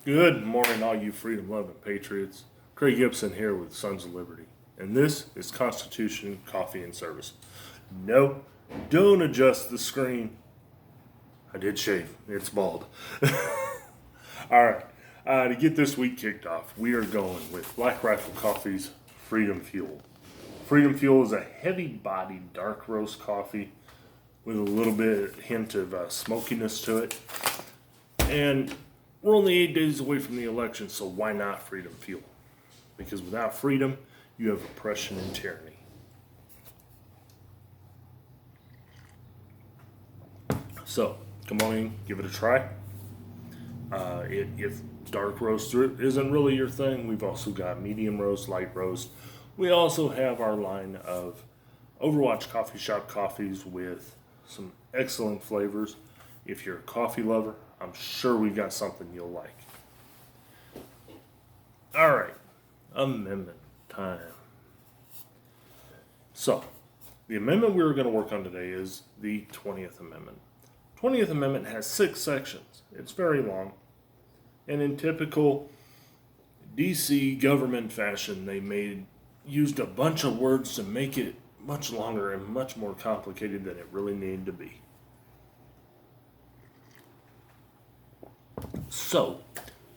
Good morning, all you freedom loving patriots. Craig Gibson here with Sons of Liberty, and this is Constitution Coffee and Service. No, don't adjust the screen. I did shave, it's bald. All right, to get this week kicked off, we are going with Black Rifle Coffee's Freedom Fuel. Freedom Fuel is a heavy bodied dark roast coffee with a little bit hint of smokiness to it. And we're only 8 days away from the election, so why not Freedom Fuel? Because without freedom, you have oppression and tyranny. So, come on in, give it a try. If dark roast isn't really your thing, we've also got medium roast, light roast. We also have our line of Overwatch Coffee Shop coffees with some excellent flavors. If you're a coffee lover, I'm sure we've got something you'll like. All right, amendment time. So, the amendment we're going to work on today is the 20th Amendment. 20th Amendment has 6 sections. It's very long. And in typical DC government fashion, they used a bunch of words to make it much longer and much more complicated than it really needed to be. So,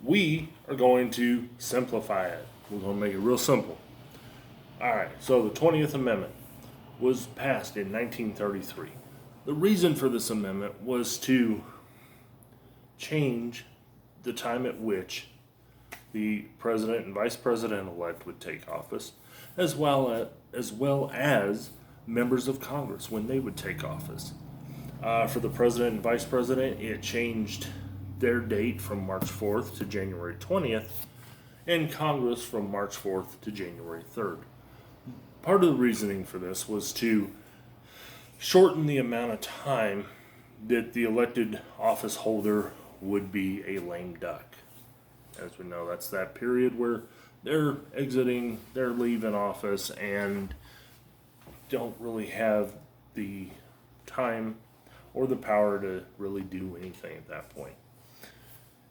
we are going to simplify it. We're going to make it real simple. Alright, so the 20th Amendment was passed in 1933. The reason for this amendment was to change the time at which the president and vice president-elect would take office, as well as members of Congress when they would take office. For the president and vice president, it changed their date from March 4th to January 20th, and Congress from March 4th to January 3rd. Part of the reasoning for this was to shorten the amount of time that the elected office holder would be a lame duck. As we know, that's that period where they're leaving office and don't really have the time or the power to really do anything at that point.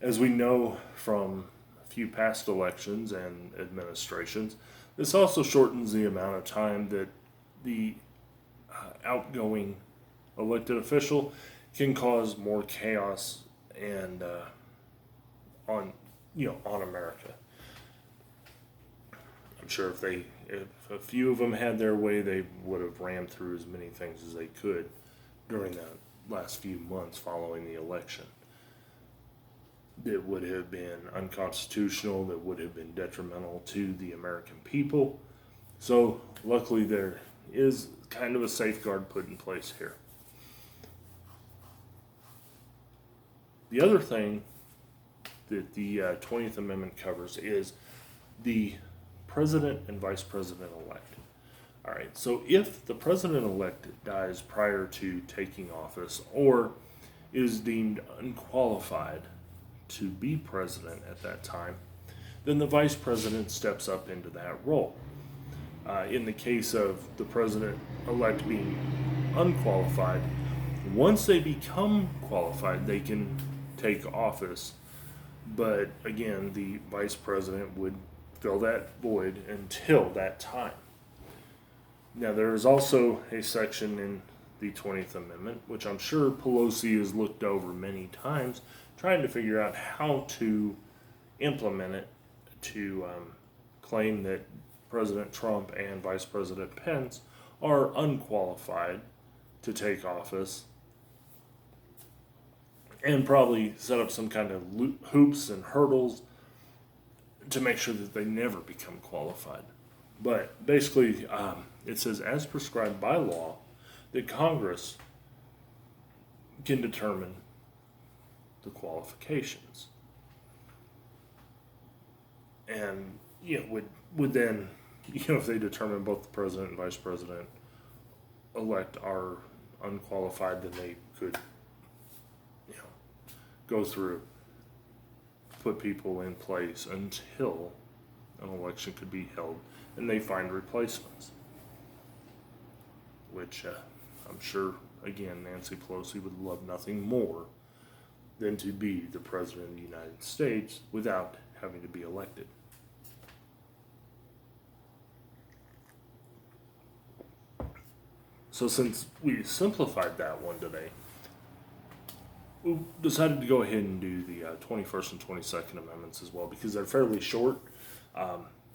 As we know from a few past elections and administrations, this also shortens the amount of time that the outgoing elected official can cause more chaos and on America. I'm sure if a few of them had their way, they would have rammed through as many things as they could during that last few months following the election. That would have been unconstitutional, that would have been detrimental to the American people. So, luckily, there is kind of a safeguard put in place here. The other thing that the 20th Amendment covers is the president and vice president-elect. All right, so if the president-elect dies prior to taking office or is deemed unqualified to be president at that time, then the vice president steps up into that role. In the case of the president-elect being unqualified, once they become qualified, they can take office. But again, the vice president would fill that void until that time. Now, there is also a section in the 20th Amendment, which I'm sure Pelosi has looked over many times, trying to figure out how to implement it to claim that President Trump and Vice President Pence are unqualified to take office, and probably set up some kind of hoops and hurdles to make sure that they never become qualified. But basically, it says, as prescribed by law, that Congress can determine the qualifications. And would then, if they determine both the president and vice president elect are unqualified, then they could go through, put people in place until an election could be held and they find replacements. Which I'm sure, again, Nancy Pelosi would love nothing more than to be the President of the United States without having to be elected. So since we simplified that one today, we decided to go ahead and do the 21st and 22nd Amendments as well, because they're fairly short.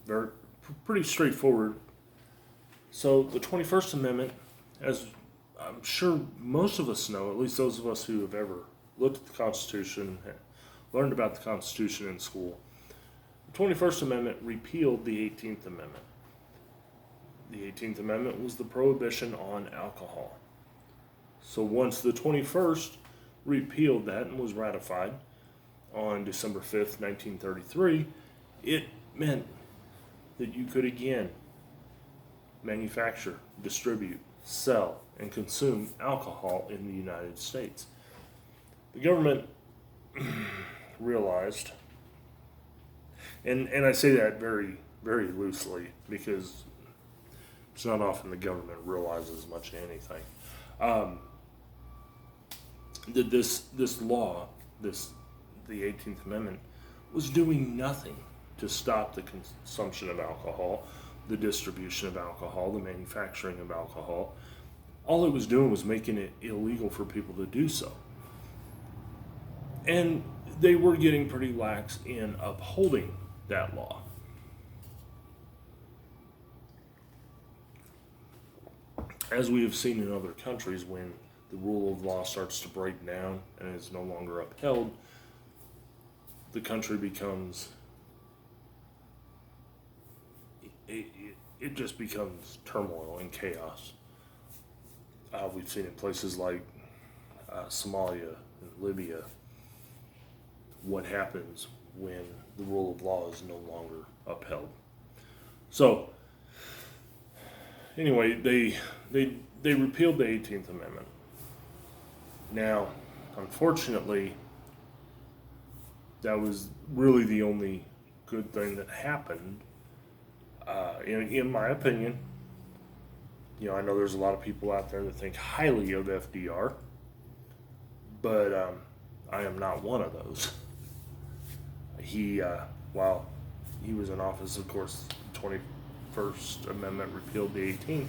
They're pretty straightforward. So the 21st Amendment, as I'm sure most of us know, at least those of us who have ever looked at the Constitution, learned about the Constitution in school, the 21st Amendment repealed the 18th Amendment. The 18th Amendment was the prohibition on alcohol. So once the 21st repealed that and was ratified on December 5th, 1933, it meant that you could again manufacture, distribute, sell, and consume alcohol in the United States. The government realized, and I say that very, very loosely because it's not often the government realizes much of anything. That this law, the 18th Amendment, was doing nothing to stop the consumption of alcohol, the distribution of alcohol, the manufacturing of alcohol. All it was doing was making it illegal for people to do so. And they were getting pretty lax in upholding that law. As we have seen in other countries, when the rule of law starts to break down and is no longer upheld, the country becomes, it just becomes turmoil and chaos. We've seen in places like Somalia and Libya what happens when the rule of law is no longer upheld. So, anyway, they repealed the 18th Amendment. Now, unfortunately, that was really the only good thing that happened. In my opinion, I know there's a lot of people out there that think highly of FDR, but I am not one of those. While he was in office, of course, the 21st Amendment repealed the 18th,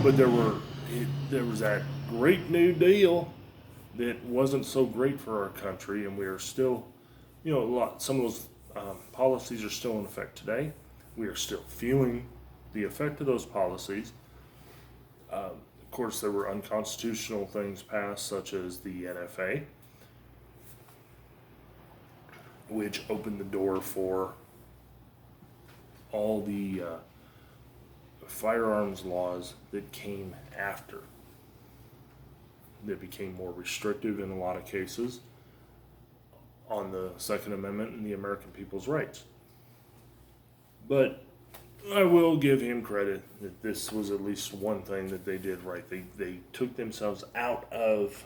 but there was that great New Deal that wasn't so great for our country, and we are still, some of those policies are still in effect today. We are still feeling the effect of those policies. Of course, there were unconstitutional things passed, such as the NFA, which opened the door for all the firearms laws that came after, that became more restrictive in a lot of cases on the Second Amendment and the American people's rights. But I will give him credit that this was at least one thing that they did right. They took themselves out of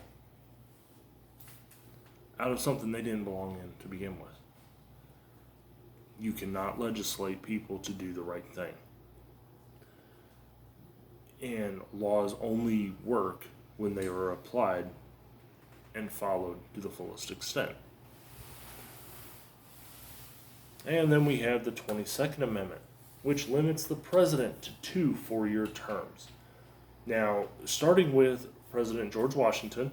something they didn't belong in to begin with. You cannot legislate people to do the right thing. And laws only work when they are applied and followed to the fullest extent. And then we have the 22nd Amendment, which limits the president to 2 4-year terms. Now, starting with President George Washington,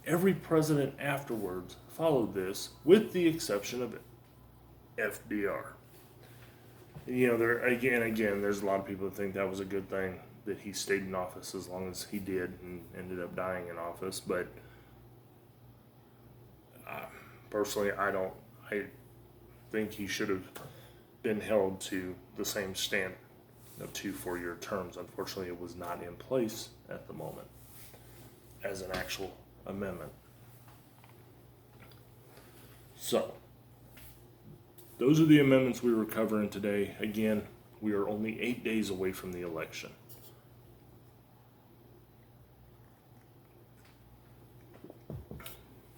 every president afterwards followed this, with the exception of FDR. There's a lot of people that think that was a good thing, that he stayed in office as long as he did and ended up dying in office. But personally, I think he should have been held to the same standard of 2 4-year terms. Unfortunately, it was not in place at the moment as an actual amendment. So, those are the amendments we were covering today. Again, we are only 8 days away from the election.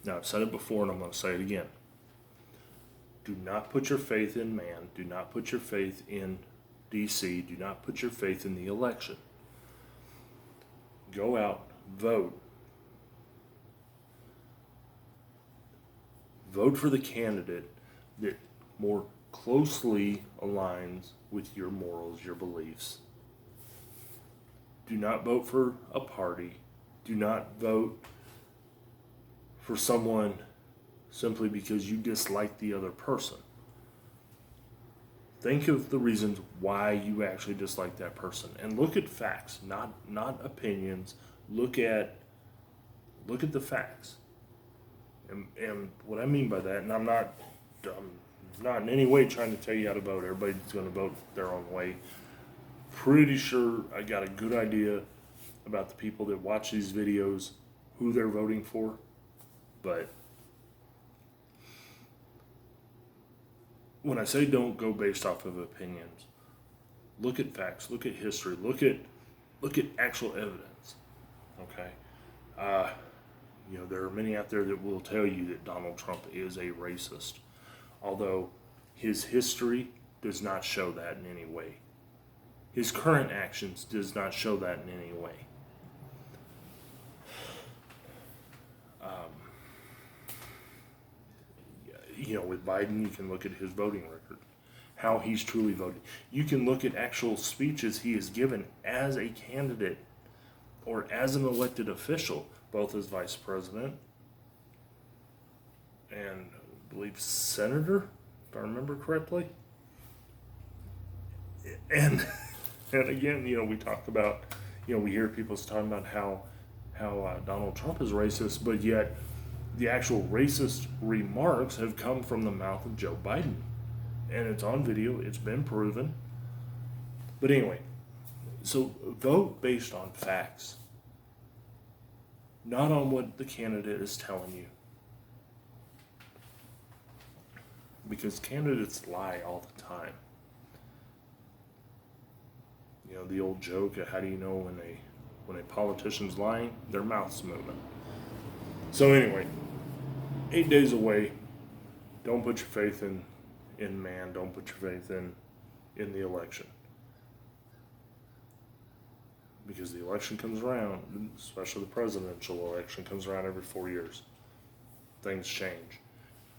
Now, I've said it before and I'm going to say it again. Do not put your faith in man. Do not put your faith in D.C. Do not put your faith in the election. Go out, vote. Vote for the candidate that more closely aligns with your morals, your beliefs. Do not vote for a party. Do not vote for someone simply because you dislike the other person. Think of the reasons why you actually dislike that person, and look at facts, not opinions. Look at the facts. And what I mean by that, and I'm not in any way trying to tell you how to vote. Everybody's going to vote their own way. Pretty sure I got a good idea about the people that watch these videos, who they're voting for, but when I say don't go based off of opinions, look at facts, look at history, look at actual evidence. Okay, there are many out there that will tell you that Donald Trump is a racist, although his history does not show that in any way. His current actions does not show that in any way. With Biden, you can look at his voting record, how he's truly voted. You can look at actual speeches he has given as a candidate or as an elected official, both as vice president and I believe senator, if I remember correctly. And again, we talk about, we hear people talking about how Donald Trump is racist, but yet the actual racist remarks have come from the mouth of Joe Biden. And it's on video, it's been proven. But anyway, so vote based on facts, not on what the candidate is telling you. Because candidates lie all the time. The old joke of how do you know when a politician's lying? Their mouth's moving. So anyway, 8 days away. Don't put your faith in man. Don't put your faith in the election. Because the election comes around, especially the presidential election comes around every 4 years. Things change.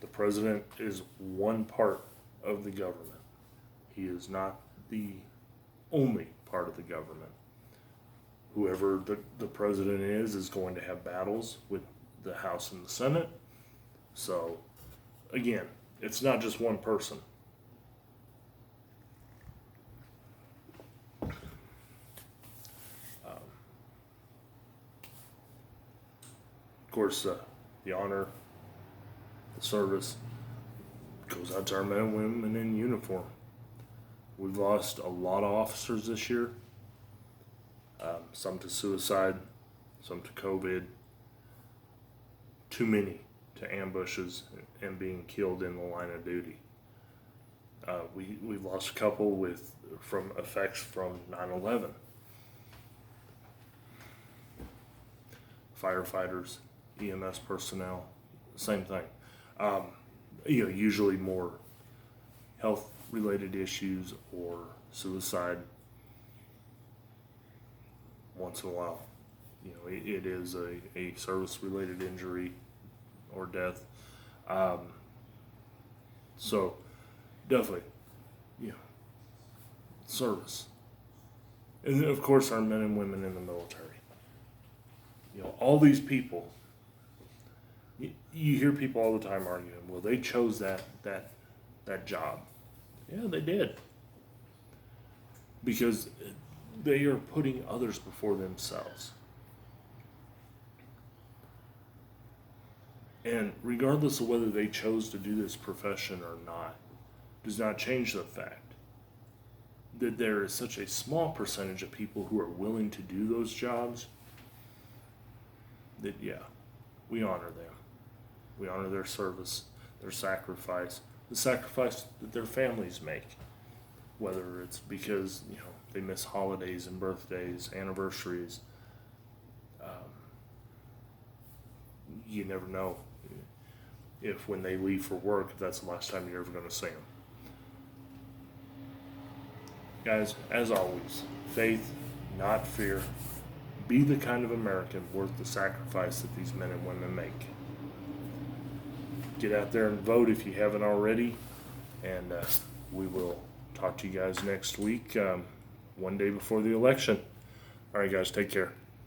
The president is one part of the government. He is not the only part of the government. Whoever the president is going to have battles with the House and the Senate. So, again, it's not just one person. Of course, the honor, the service goes out to our men and women in uniform. We've lost a lot of officers this year. Some to suicide, some to COVID. Too many to ambushes and being killed in the line of duty. We've lost a couple from effects from 9/11. Firefighters, EMS personnel, same thing. Usually more health-related issues or suicide. Once in a while, it is a service-related injury or death. So definitely, service. And then, of course, our men and women in the military. All these people, you hear people all the time arguing, well, they chose that job. Yeah, they did. Because they are putting others before themselves. And regardless of whether they chose to do this profession or not, does not change the fact that there is such a small percentage of people who are willing to do those jobs that, we honor them. We honor their service, their sacrifice, the sacrifice that their families make. Whether it's because, they miss holidays and birthdays, anniversaries. You never know if when they leave for work, if that's the last time you're ever going to see them. Guys, as always, faith, not fear. Be the kind of American worth the sacrifice that these men and women make. get out there and vote if you haven't already. And we will talk to you guys next week, one day before the election. All right, guys, take care.